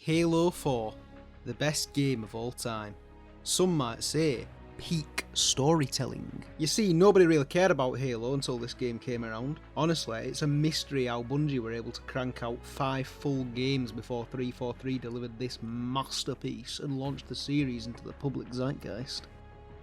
Halo 4, the best game of all time. Some might say, peak storytelling. You see, nobody really cared about Halo until this game came around. Honestly, it's a mystery how Bungie were able to crank out 5 full games before 343 delivered this masterpiece and launched the series into the public zeitgeist.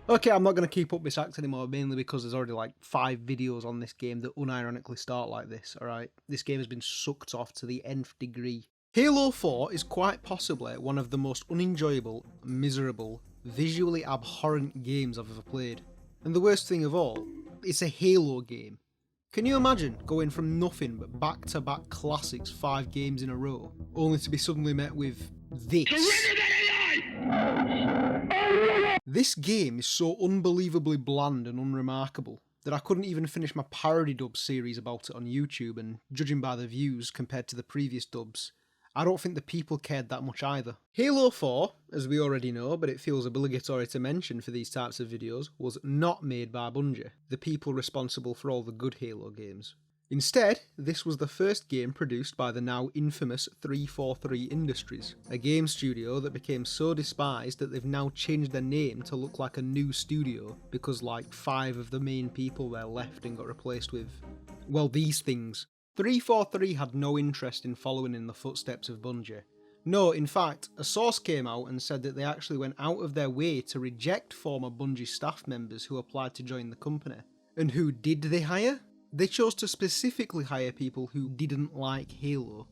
Okay, I'm not going to keep up this act anymore, mainly because there's already like 5 videos on this game that unironically start like this, alright? This game has been sucked off to the nth degree. Halo 4 is quite possibly one of the most unenjoyable, miserable, visually abhorrent games I've ever played. And the worst thing of all, it's a Halo game. Can you imagine going from nothing but back-to-back classics 5 games in a row, only to be suddenly met with this? This game is so unbelievably bland and unremarkable that I couldn't even finish my parody dub series about it on YouTube, and judging by the views compared to the previous dubs, I don't think the people cared that much either. Halo 4, as we already know, but it feels obligatory to mention for these types of videos, was not made by Bungie, the people responsible for all the good Halo games. Instead, this was the first game produced by the now infamous 343 Industries, a game studio that became so despised that they've now changed their name to look like a new studio because like 5 of the main people there left and got replaced with, well, these things. 343 had no interest in following in the footsteps of Bungie. No, in fact, a source came out and said that they actually went out of their way to reject former Bungie staff members who applied to join the company. And who did they hire? They chose to specifically hire people who didn't like Halo.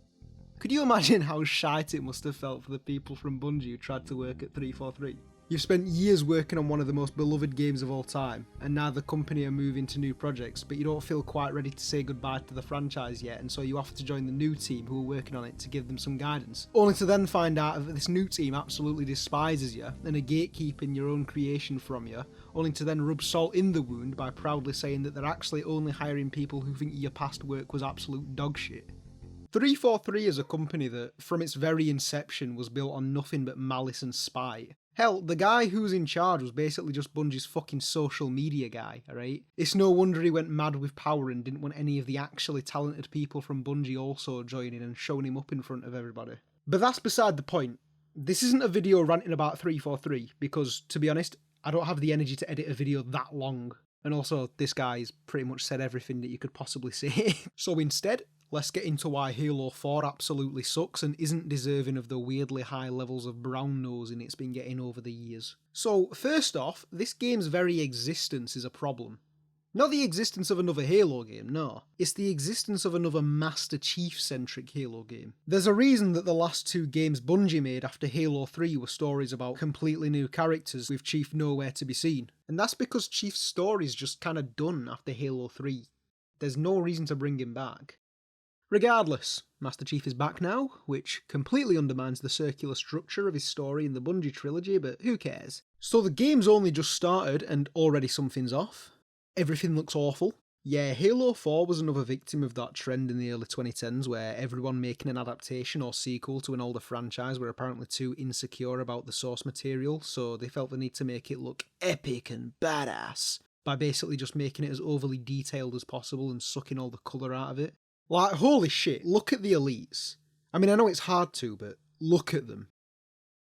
Could you imagine how shite it must have felt for the people from Bungie who tried to work at 343? You've spent years working on one of the most beloved games of all time, and now the company are moving to new projects, but you don't feel quite ready to say goodbye to the franchise yet, and so you offer to join the new team who are working on it to give them some guidance. Only to then find out that this new team absolutely despises you, and are gatekeeping your own creation from you, only to then rub salt in the wound by proudly saying that they're actually only hiring people who think your past work was absolute dog shit. 343 is a company that, from its very inception, was built on nothing but malice and spite. Hell, the guy who's in charge was basically just Bungie's fucking social media guy, alright? It's no wonder he went mad with power and didn't want any of the actually talented people from Bungie also joining and showing him up in front of everybody. But that's beside the point. This isn't a video ranting about 343, because, to be honest, I don't have the energy to edit a video that long. And also, this guy's pretty much said everything that you could possibly say. So instead, let's get into why Halo 4 absolutely sucks and isn't deserving of the weirdly high levels of brown nosing it's been getting over the years. So, first off, this game's very existence is a problem. Not the existence of another Halo game, no. It's the existence of another Master Chief-centric Halo game. There's a reason that the last 2 games Bungie made after Halo 3 were stories about completely new characters with Chief nowhere to be seen. And that's because Chief's story's just kinda done after Halo 3. There's no reason to bring him back. Regardless, Master Chief is back now, which completely undermines the circular structure of his story in the Bungie trilogy, but who cares? So the game's only just started and already something's off. Everything looks awful. Yeah, Halo 4 was another victim of that trend in the early 2010s where everyone making an adaptation or sequel to an older franchise were apparently too insecure about the source material, so they felt the need to make it look epic and badass by basically just making it as overly detailed as possible and sucking all the colour out of it. Like, holy shit, look at the elites. I mean, I know it's hard to, but look at them.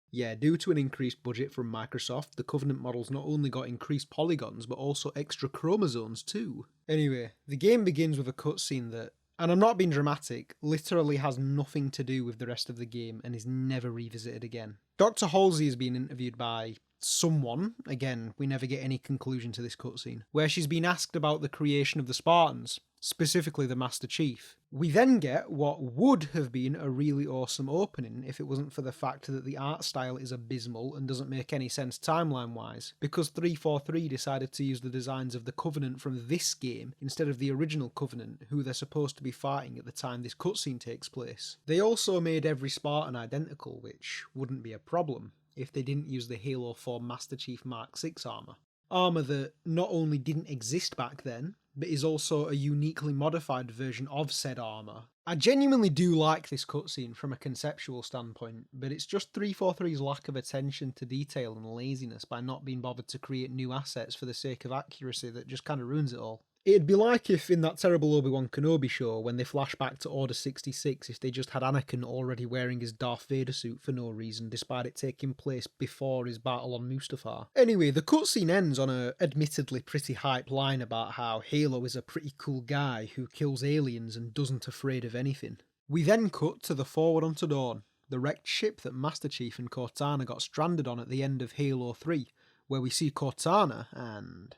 Yeah, due to an increased budget from Microsoft, the Covenant models not only got increased polygons, but also extra chromosomes too. Anyway, the game begins with a cutscene that, and I'm not being dramatic, literally has nothing to do with the rest of the game and is never revisited again. Dr. Halsey is being interviewed by someone, again, we never get any conclusion to this cutscene, where she's been asked about the creation of the Spartans, specifically the Master Chief. We then get what would have been a really awesome opening if it wasn't for the fact that the art style is abysmal and doesn't make any sense timeline-wise, because 343 decided to use the designs of the Covenant from this game instead of the original Covenant, who they're supposed to be fighting at the time this cutscene takes place. They also made every Spartan identical, which wouldn't be a problem if they didn't use the Halo 4 Master Chief Mark 6 armour. Armour that not only didn't exist back then, but is also a uniquely modified version of said armour. I genuinely do like this cutscene from a conceptual standpoint, but it's just 343's lack of attention to detail and laziness by not being bothered to create new assets for the sake of accuracy that just kinda ruins it all. It'd be like if in that terrible Obi-Wan Kenobi show, when they flash back to Order 66, if they just had Anakin already wearing his Darth Vader suit for no reason, despite it taking place before his battle on Mustafar. Anyway, the cutscene ends on a admittedly pretty hype line about how Halo is a pretty cool guy who kills aliens and doesn't afraid of anything. We then cut to the Forward Unto Dawn, the wrecked ship that Master Chief and Cortana got stranded on at the end of Halo 3, where we see Cortana and...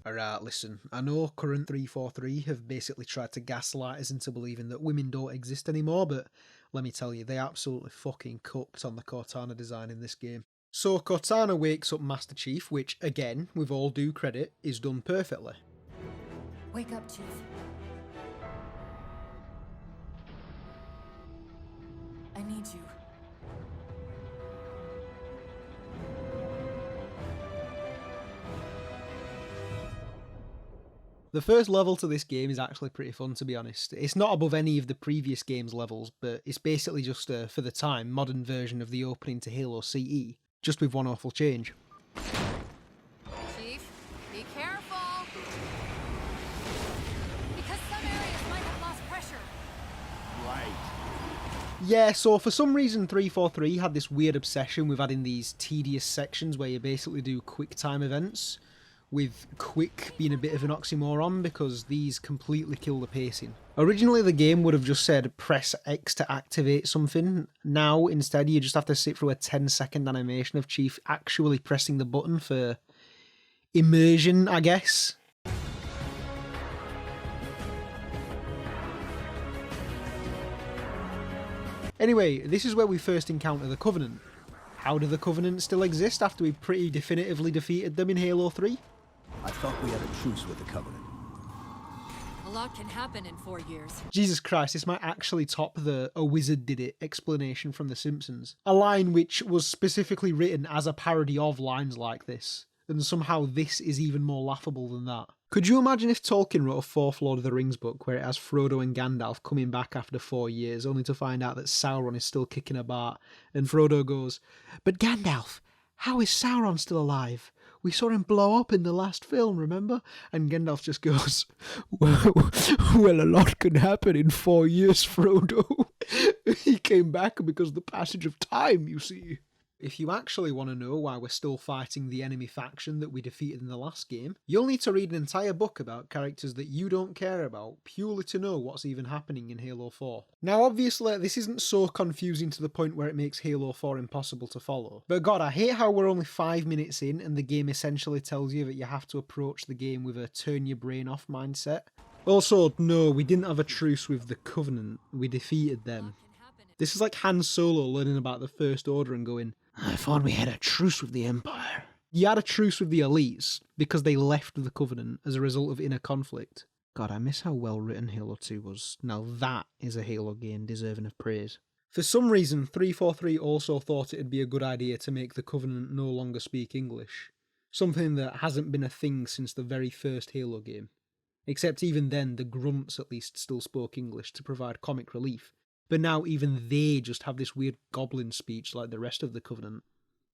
Alright, listen, I know current 343 have basically tried to gaslight us into believing that women don't exist anymore, but let me tell you, they absolutely fucking cooked on the Cortana design in this game. So Cortana wakes up Master Chief, which, again, with all due credit, is done perfectly. Wake up, Chief. I need you. The first level to this game is actually pretty fun, to be honest. It's not above any of the previous game's levels, but it's basically just a, for the time, modern version of the opening to Halo CE, just with one awful change. Chief, be careful! Because some areas might have lost pressure. Right. Yeah, so for some reason 343 had this weird obsession with adding these tedious sections where you basically do quick time events, with quick being a bit of an oxymoron because these completely kill the pacing. Originally the game would have just said press X to activate something. Now instead you just have to sit through a 10-second animation of Chief actually pressing the button for immersion, I guess. Anyway, this is where we first encounter the Covenant. How do the Covenant still exist after we pretty definitively defeated them in Halo 3? I thought we had a truce with the Covenant. A lot can happen in 4 years. Jesus Christ, this might actually top the "a wizard did it" explanation from The Simpsons. A line which was specifically written as a parody of lines like this, and somehow this is even more laughable than that. Could you imagine if Tolkien wrote a fourth Lord of the Rings book where it has Frodo and Gandalf coming back after 4 years, only to find out that Sauron is still kicking about, and Frodo goes, "But Gandalf, how is Sauron still alive? We saw him blow up in the last film, remember?" And Gandalf just goes, well, a lot can happen in 4 years, Frodo. He came back because of the passage of time, you see. If you actually want to know why we're still fighting the enemy faction that we defeated in the last game, you'll need to read an entire book about characters that you don't care about, purely to know what's even happening in Halo 4. Now obviously this isn't so confusing to the point where it makes Halo 4 impossible to follow, but god, I hate how we're only 5 minutes in and the game essentially tells you that you have to approach the game with a turn your brain off mindset. Also, no, we didn't have a truce with the Covenant, we defeated them. This is like Han Solo learning about the First Order and going, "I thought we had a truce with the Empire." You had a truce with the elites because they left the Covenant as a result of inner conflict. God, I miss how well written Halo 2 was. Now that is a Halo game deserving of praise. For some reason, 343 also thought it'd be a good idea to make the Covenant no longer speak English. Something that hasn't been a thing since the very first Halo game. Except even then, the grunts at least still spoke English to provide comic relief. But now even they just have this weird goblin speech like the rest of the Covenant.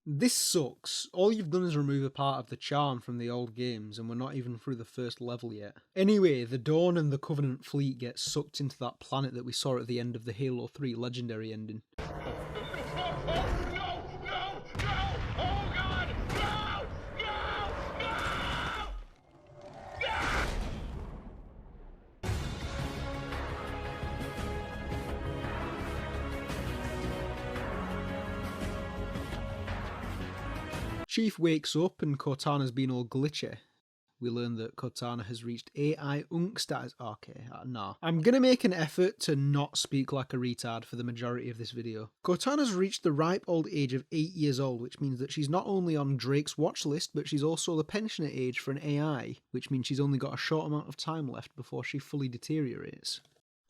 This sucks. All you've done is remove a part of the charm from the old games, and we're not even through the first level yet. Anyway, the Dawn and the Covenant fleet get sucked into that planet that we saw at the end of the Halo 3 Legendary ending. Chief wakes up and Cortana's been all glitchy. We learn that Cortana has reached AI Unk status. Okay, no. I'm gonna make an effort to not speak like a retard for the majority of this video. Cortana's reached the ripe old age of 8 years old, which means that she's not only on Drake's watch list, but she's also the pensioner age for an AI, which means she's only got a short amount of time left before she fully deteriorates.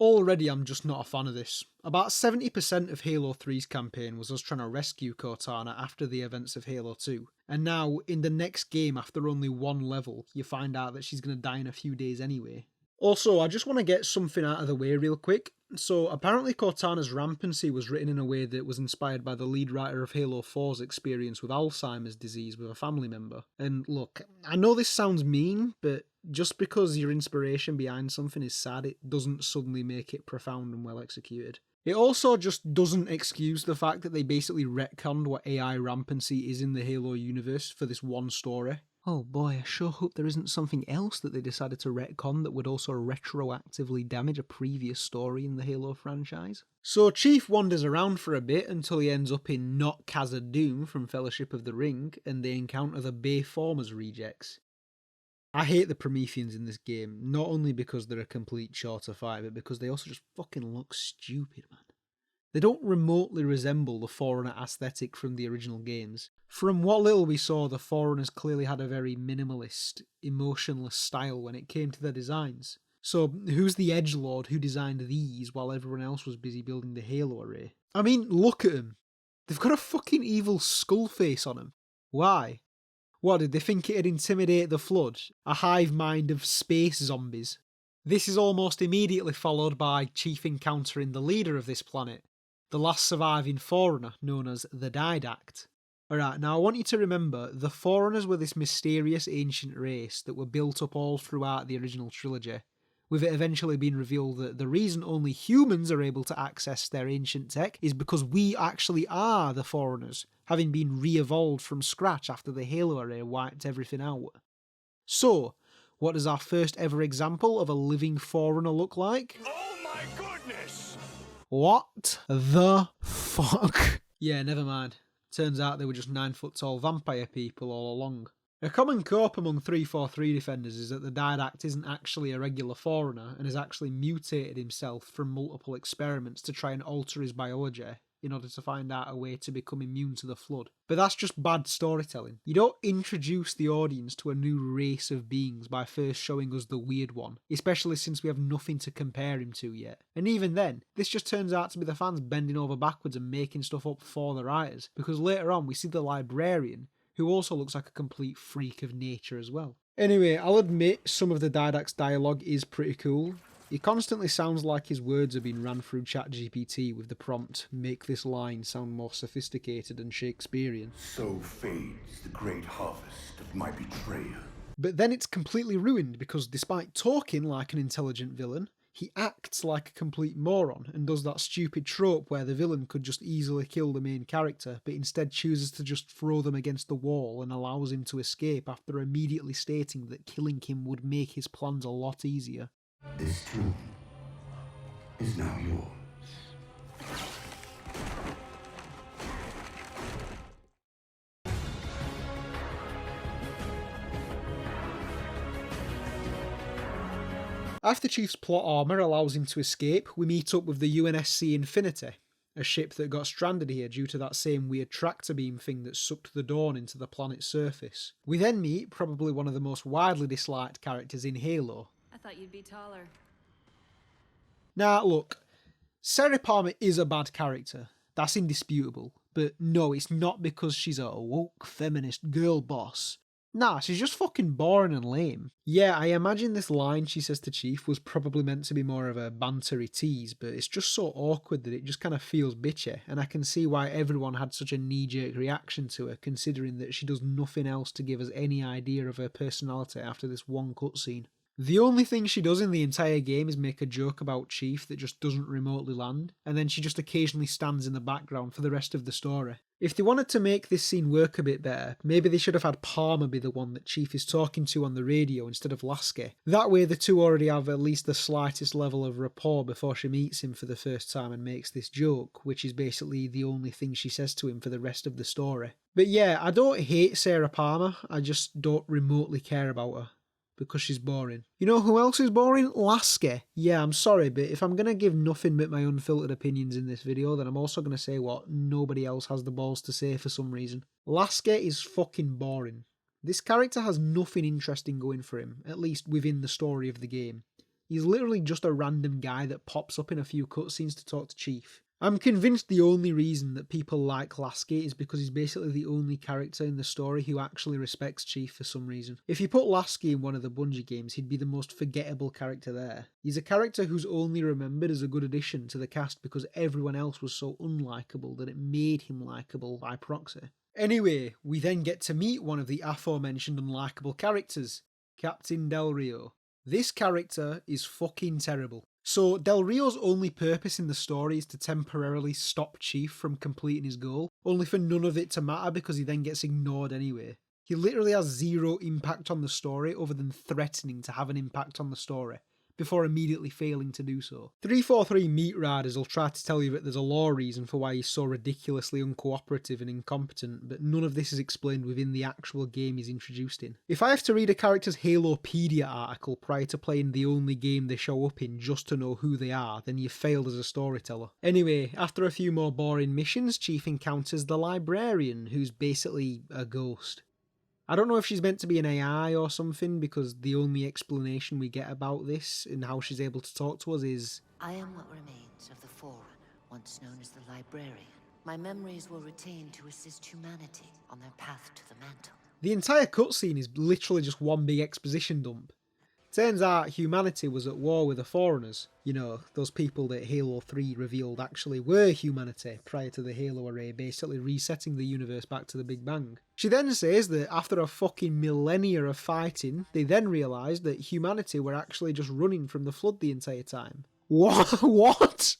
Already I'm just not a fan of this. About 70% of Halo 3's campaign was us trying to rescue Cortana after the events of Halo 2. And now, in the next game after only one level, you find out that she's going to die in a few days anyway. Also, I just want to get something out of the way real quick. So apparently Cortana's rampancy was written in a way that was inspired by the lead writer of Halo 4's experience with Alzheimer's disease with a family member. And look, I know this sounds mean, but just because your inspiration behind something is sad, it doesn't suddenly make it profound and well executed. It also just doesn't excuse the fact that they basically retconned what AI rampancy is in the Halo universe for this one story. Oh boy, I sure hope there isn't something else that they decided to retcon that would also retroactively damage a previous story in the Halo franchise. So Chief wanders around for a bit until he ends up in Not Khazad-dûm from Fellowship of the Ring, and they encounter the Bayformers rejects. I hate the Prometheans in this game, not only because they're a complete chore to fight, but because they also just fucking look stupid, man. They don't remotely resemble the Forerunner aesthetic from the original games. From what little we saw, the Forerunners clearly had a very minimalist, emotionless style when it came to their designs. So who's the edgelord who designed these while everyone else was busy building the Halo array? I mean, look at them. They've got a fucking evil skull face on them. Why? What, did they think it'd intimidate the Flood? A hive mind of space zombies? This is almost immediately followed by Chief encountering the leader of this planet, the last surviving Forerunner, known as the Didact. Alright, now I want you to remember, the Forerunners were this mysterious ancient race that were built up all throughout the original trilogy, with it eventually being revealed that the reason only humans are able to access their ancient tech is because we actually are the Forerunners, having been re-evolved from scratch after the Halo array wiped everything out. So, what does our first ever example of a living Forerunner look like? Oh my goodness! What the fuck? Yeah, never mind. Turns out they were just 9-foot tall vampire people all along. A common cope among 343 defenders is that the Didact isn't actually a regular Forerunner and has actually mutated himself from multiple experiments to try and alter his biology in order to find out a way to become immune to the Flood. But that's just bad storytelling. You don't introduce the audience to a new race of beings by first showing us the weird one, especially since we have nothing to compare him to yet. And even then, this just turns out to be the fans bending over backwards and making stuff up for the writers, because later on we see the librarian, who also looks like a complete freak of nature as well. Anyway, I'll admit some of the Didact's dialogue is pretty cool. He constantly sounds like his words are being ran through ChatGPT with the prompt, make this line sound more sophisticated and Shakespearean. So fades the great harvest of my betrayal. But then it's completely ruined because despite talking like an intelligent villain, he acts like a complete moron and does that stupid trope where the villain could just easily kill the main character, but instead chooses to just throw them against the wall and allows him to escape after immediately stating that killing him would make his plans a lot easier. This tomb is now yours. After Chief's plot armour allows him to escape, we meet up with the UNSC Infinity, a ship that got stranded here due to that same weird tractor beam thing that sucked the Dawn into the planet's surface. We then meet probably one of the most widely disliked characters in Halo. I thought you'd be taller. Now, look, Sarah Palmer is a bad character. That's indisputable. But no, it's not because she's a woke feminist girl boss. Nah, she's just fucking boring and lame. Yeah, I imagine this line she says to Chief was probably meant to be more of a bantery tease, but it's just so awkward that it just kind of feels bitchy, and I can see why everyone had such a knee-jerk reaction to her, considering that she does nothing else to give us any idea of her personality after this one cutscene. The only thing she does in the entire game is make a joke about Chief that just doesn't remotely land, and then she just occasionally stands in the background for the rest of the story. If they wanted to make this scene work a bit better, maybe they should have had Palmer be the one that Chief is talking to on the radio instead of Laski. That way the two already have at least the slightest level of rapport before she meets him for the first time and makes this joke, which is basically the only thing she says to him for the rest of the story. But yeah, I don't hate Sarah Palmer, I just don't remotely care about her, because she's boring. You know who else is boring? Laski. Yeah, I'm sorry, but if I'm going to give nothing but my unfiltered opinions in this video, then I'm also going to say what nobody else has the balls to say for some reason. Laski is fucking boring. This character has nothing interesting going for him, at least within the story of the game. He's literally just a random guy that pops up in a few cutscenes to talk to Chief. I'm convinced the only reason that people like Lasky is because he's basically the only character in the story who actually respects Chief for some reason. If you put Lasky in one of the Bungie games, he'd be the most forgettable character there. He's a character who's only remembered as a good addition to the cast because everyone else was so unlikable that it made him likeable by proxy. Anyway, we then get to meet one of the aforementioned unlikable characters, Captain Del Rio. This character is fucking terrible. So Del Rio's only purpose in the story is to temporarily stop Chief from completing his goal, only for none of it to matter because he then gets ignored anyway. He literally has zero impact on the story other than threatening to have an impact on the story, before immediately failing to do so. 343 Meat Riders will try to tell you that there's a law reason for why he's so ridiculously uncooperative and incompetent, but none of this is explained within the actual game he's introduced in. If I have to read a character's Halopedia article prior to playing the only game they show up in just to know who they are, then you've failed as a storyteller. Anyway, after a few more boring missions, Chief encounters the Librarian, who's basically a ghost. I don't know if she's meant to be an AI or something, because the only explanation we get about this and how she's able to talk to us is, I am what remains of the Forerunner, once known as the Librarian. My memories were retained to assist humanity on their path to the mantle. The entire cutscene is literally just one big exposition dump. Turns out humanity was at war with the Forerunners. You know, those people that Halo 3 revealed actually were humanity prior to the Halo array, basically resetting the universe back to the Big Bang. She then says that after a fucking millennia of fighting, they then realised that humanity were actually just running from the Flood the entire time. What?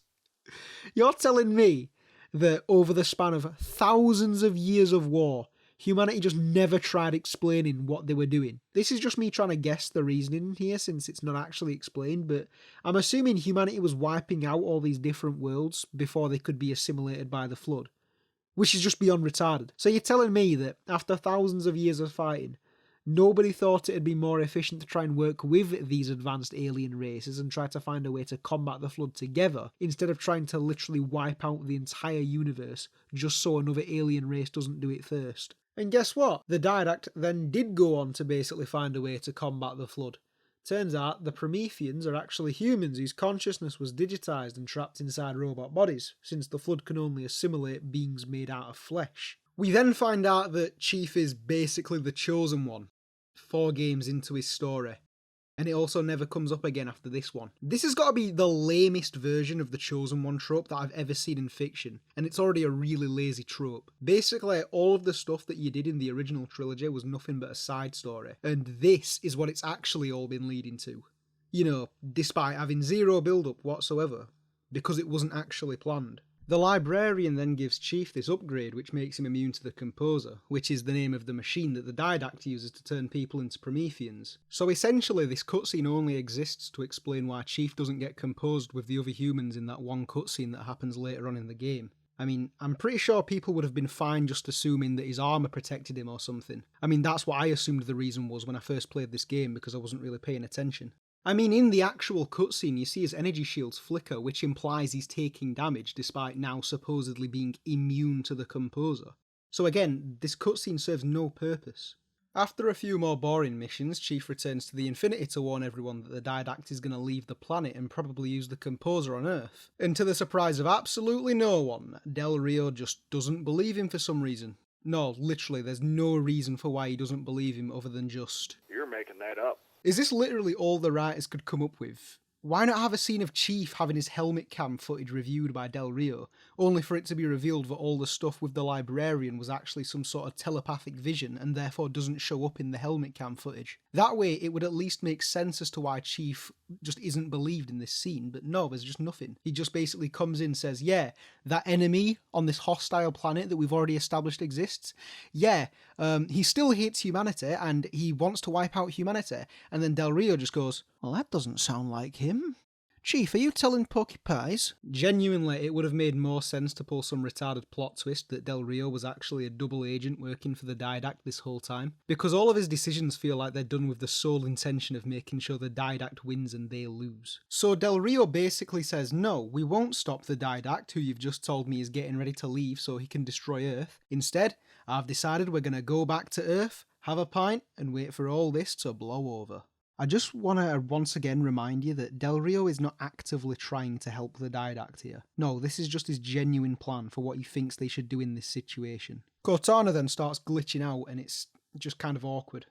You're telling me that over the span of thousands of years of war, humanity just never tried explaining what they were doing? This is just me trying to guess the reasoning here since it's not actually explained, but I'm assuming humanity was wiping out all these different worlds before they could be assimilated by the Flood, which is just beyond retarded. So you're telling me that after thousands of years of fighting, nobody thought it'd be more efficient to try and work with these advanced alien races and try to find a way to combat the Flood together, instead of trying to literally wipe out the entire universe just so another alien race doesn't do it first? And guess what? The Didact then did go on to basically find a way to combat the Flood. Turns out the Prometheans are actually humans whose consciousness was digitised and trapped inside robot bodies, since the Flood can only assimilate beings made out of flesh. We then find out that Chief is basically the Chosen One, 4 games into his story, and it also never comes up again after this one. This has got to be the lamest version of the Chosen One trope that I've ever seen in fiction, and it's already a really lazy trope. Basically, all of the stuff that you did in the original trilogy was nothing but a side story, and this is what it's actually all been leading to. You know, despite having zero build-up whatsoever, because it wasn't actually planned. The Librarian then gives Chief this upgrade which makes him immune to the Composer, which is the name of the machine that the Didact uses to turn people into Prometheans. So essentially this cutscene only exists to explain why Chief doesn't get composed with the other humans in that one cutscene that happens later on in the game. I mean, I'm pretty sure people would have been fine just assuming that his armour protected him or something. I mean, that's what I assumed the reason was when I first played this game because I wasn't really paying attention. I mean, in the actual cutscene, you see his energy shields flicker, which implies he's taking damage despite now supposedly being immune to the Composer. So again, this cutscene serves no purpose. After a few more boring missions, Chief returns to the Infinity to warn everyone that the Didact is going to leave the planet and probably use the Composer on Earth. And to the surprise of absolutely no one, Del Rio just doesn't believe him for some reason. No, literally, there's no reason for why he doesn't believe him other than just... You're making that up. Is this literally all the writers could come up with? Why not have a scene of Chief having his helmet cam footage reviewed by Del Rio, only for it to be revealed that all the stuff with the Librarian was actually some sort of telepathic vision and therefore doesn't show up in the helmet cam footage? That way it would at least make sense as to why Chief just isn't believed in this scene, but no, there's just nothing. He just basically comes in and says, yeah, that enemy on this hostile planet that we've already established exists, yeah, he still hates humanity and he wants to wipe out humanity, and then Del Rio just goes, well, that doesn't sound like him. Chief, are you telling Porky Pies? Genuinely, it would have made more sense to pull some retarded plot twist that Del Rio was actually a double agent working for the Didact this whole time, because all of his decisions feel like they're done with the sole intention of making sure the Didact wins and they lose. So Del Rio basically says, no, we won't stop the Didact, who you've just told me is getting ready to leave so he can destroy Earth. Instead, I've decided we're going to go back to Earth, have a pint, and wait for all this to blow over. I just want to once again remind you that Del Rio is not actively trying to help the Didact here. No, this is just his genuine plan for what he thinks they should do in this situation. Cortana then starts glitching out and it's just kind of awkward.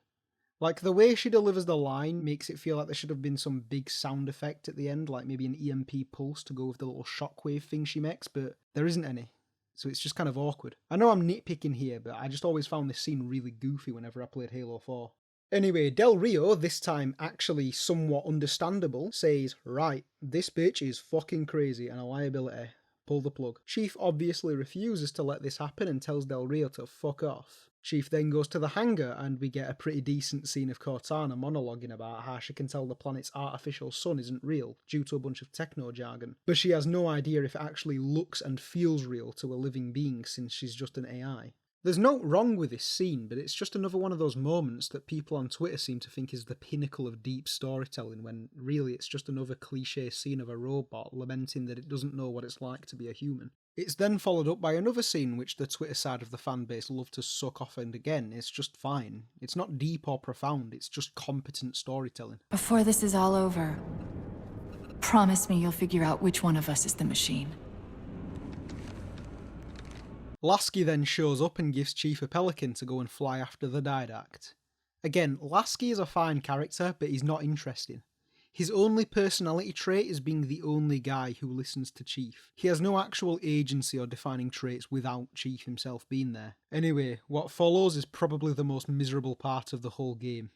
Like, the way she delivers the line makes it feel like there should have been some big sound effect at the end, like maybe an EMP pulse to go with the little shockwave thing she makes, but there isn't any. So it's just kind of awkward. I know I'm nitpicking here, but I just always found this scene really goofy whenever I played Halo 4. Anyway, Del Rio, this time actually somewhat understandable, says, right, this bitch is fucking crazy and a liability. Pull the plug. Chief obviously refuses to let this happen and tells Del Rio to fuck off. Chief then goes to the hangar and we get a pretty decent scene of Cortana monologuing about how she can tell the planet's artificial sun isn't real due to a bunch of techno jargon, but she has no idea if it actually looks and feels real to a living being since she's just an AI. There's no wrong with this scene, but it's just another one of those moments that people on Twitter seem to think is the pinnacle of deep storytelling, when really it's just another cliche scene of a robot lamenting that it doesn't know what it's like to be a human. It's then followed up by another scene which the Twitter side of the fanbase love to suck off, and again, it's just fine. It's not deep or profound, it's just competent storytelling. Before this is all over, promise me you'll figure out which one of us is the machine. Laski then shows up and gives Chief a pelican to go and fly after the Didact. Again, Laski is a fine character, but he's not interesting. His only personality trait is being the only guy who listens to Chief. He has no actual agency or defining traits without Chief himself being there. Anyway, what follows is probably the most miserable part of the whole game.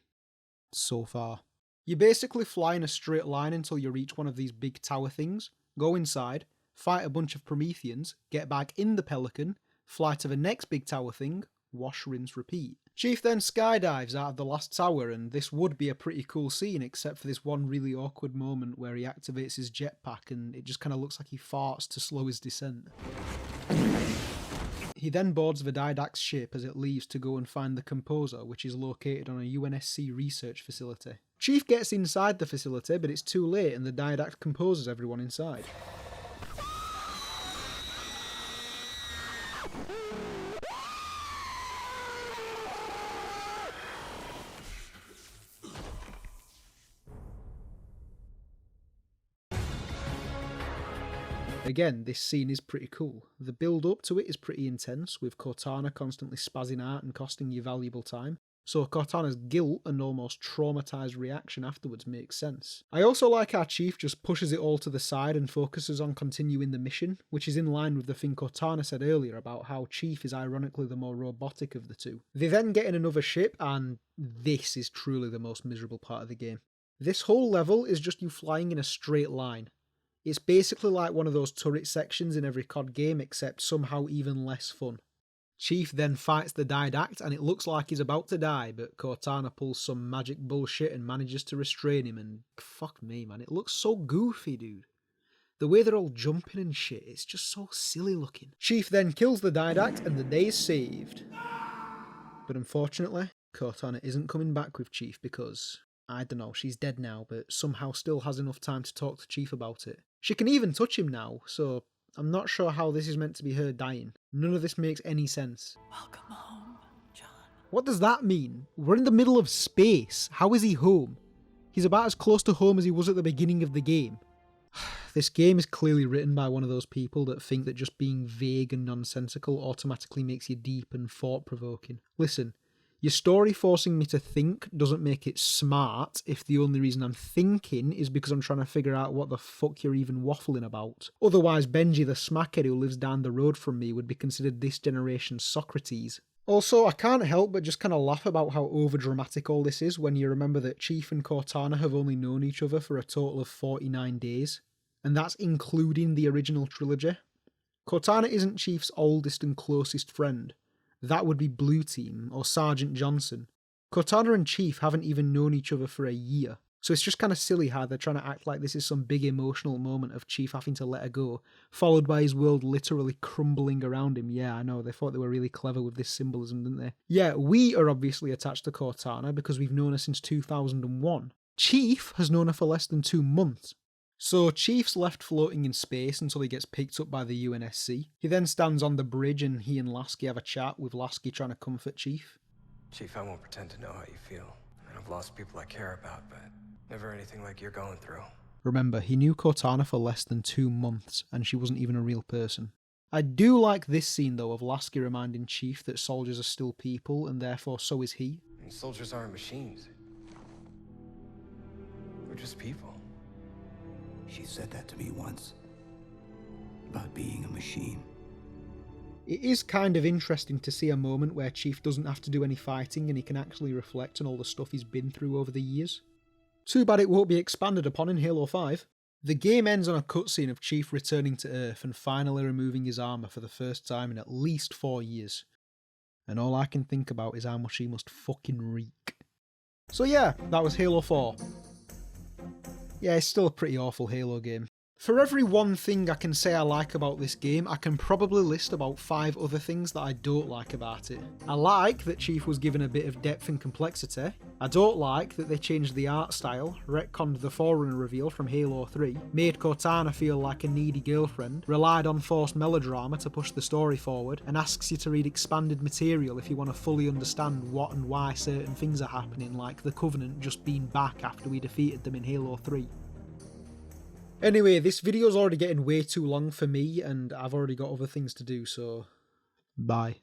So far. You basically fly in a straight line until you reach one of these big tower things, go inside, fight a bunch of Prometheans, get back in the pelican, fly to the next big tower thing, wash, rinse, repeat. Chief then skydives out of the last tower, and this would be a pretty cool scene except for this one really awkward moment where he activates his jetpack and it just kind of looks like he farts to slow his descent. He then boards the Didact's ship as it leaves to go and find the Composer, which is located on a UNSC research facility. Chief gets inside the facility, but it's too late and the Didact composes everyone inside. Again, this scene is pretty cool. The build up to it is pretty intense, with Cortana constantly spazzing out and costing you valuable time, so Cortana's guilt and almost traumatised reaction afterwards makes sense. I also like our Chief just pushes it all to the side and focuses on continuing the mission, which is in line with the thing Cortana said earlier about how Chief is ironically the more robotic of the two. They then get in another ship, and this is truly the most miserable part of the game. This whole level is just you flying in a straight line. It's basically like one of those turret sections in every COD game, except somehow even less fun. Chief then fights the Didact and it looks like he's about to die, but Cortana pulls some magic bullshit and manages to restrain him, and fuck me man, it looks so goofy, dude. The way they're all jumping and shit, it's just so silly looking. Chief then kills the Didact and the day is saved. But unfortunately, Cortana isn't coming back with Chief because, I don't know, she's dead now, but somehow still has enough time to talk to Chief about it. She can even touch him now, so I'm not sure how this is meant to be her dying. None of this makes any sense. Welcome home, John. What does that mean? We're in the middle of space. How is he home? He's about as close to home as he was at the beginning of the game. This game is clearly written by one of those people that think that just being vague and nonsensical automatically makes you deep and thought-provoking. Listen, your story forcing me to think doesn't make it smart if the only reason I'm thinking is because I'm trying to figure out what the fuck you're even waffling about. Otherwise, Benji the smackhead who lives down the road from me would be considered this generation's Socrates. Also, I can't help but just kind of laugh about how overdramatic all this is when you remember that Chief and Cortana have only known each other for a total of 49 days. And that's including the original trilogy. Cortana isn't Chief's oldest and closest friend. That would be Blue Team, or Sergeant Johnson. Cortana and Chief haven't even known each other for a year, so it's just kind of silly how they're trying to act like this is some big emotional moment of Chief having to let her go, followed by his world literally crumbling around him. Yeah, I know, they thought they were really clever with this symbolism, didn't they? Yeah, we are obviously attached to Cortana because we've known her since 2001. Chief has known her for less than 2 months. So Chief's left floating in space until he gets picked up by the UNSC. He then stands on the bridge and he and Laski have a chat, with Laski trying to comfort Chief. Chief, I won't pretend to know how you feel. I mean, I've lost people I care about, but Never anything like you're going through. Remember, he knew Cortana for less than 2 months, and she wasn't even a real person. I do like this scene, though, of Laski reminding Chief that soldiers are still people, and therefore so is he. And soldiers aren't machines. They're just people. She said that to me once. About being a machine. It is kind of interesting to see a moment where Chief doesn't have to do any fighting and he can actually reflect on all the stuff he's been through over the years. Too bad it won't be expanded upon in Halo 5. The game ends on a cutscene of Chief returning to Earth and finally removing his armour for the first time in at least 4 years. And all I can think about is how much he must fucking reek. So yeah, that was Halo 4. Yeah, it's still a pretty awful Halo game. For every one thing I can say I like about this game, I can probably list about 5 other things that I don't like about it. I like that Chief was given a bit of depth and complexity. I don't like that they changed the art style, retconned the Forerunner reveal from Halo 3, made Cortana feel like a needy girlfriend, relied on forced melodrama to push the story forward, and asks you to read expanded material if you want to fully understand what and why certain things are happening, like the Covenant just being back after we defeated them in Halo 3. Anyway, this video's already getting way too long for me, and I've already got other things to do, so bye.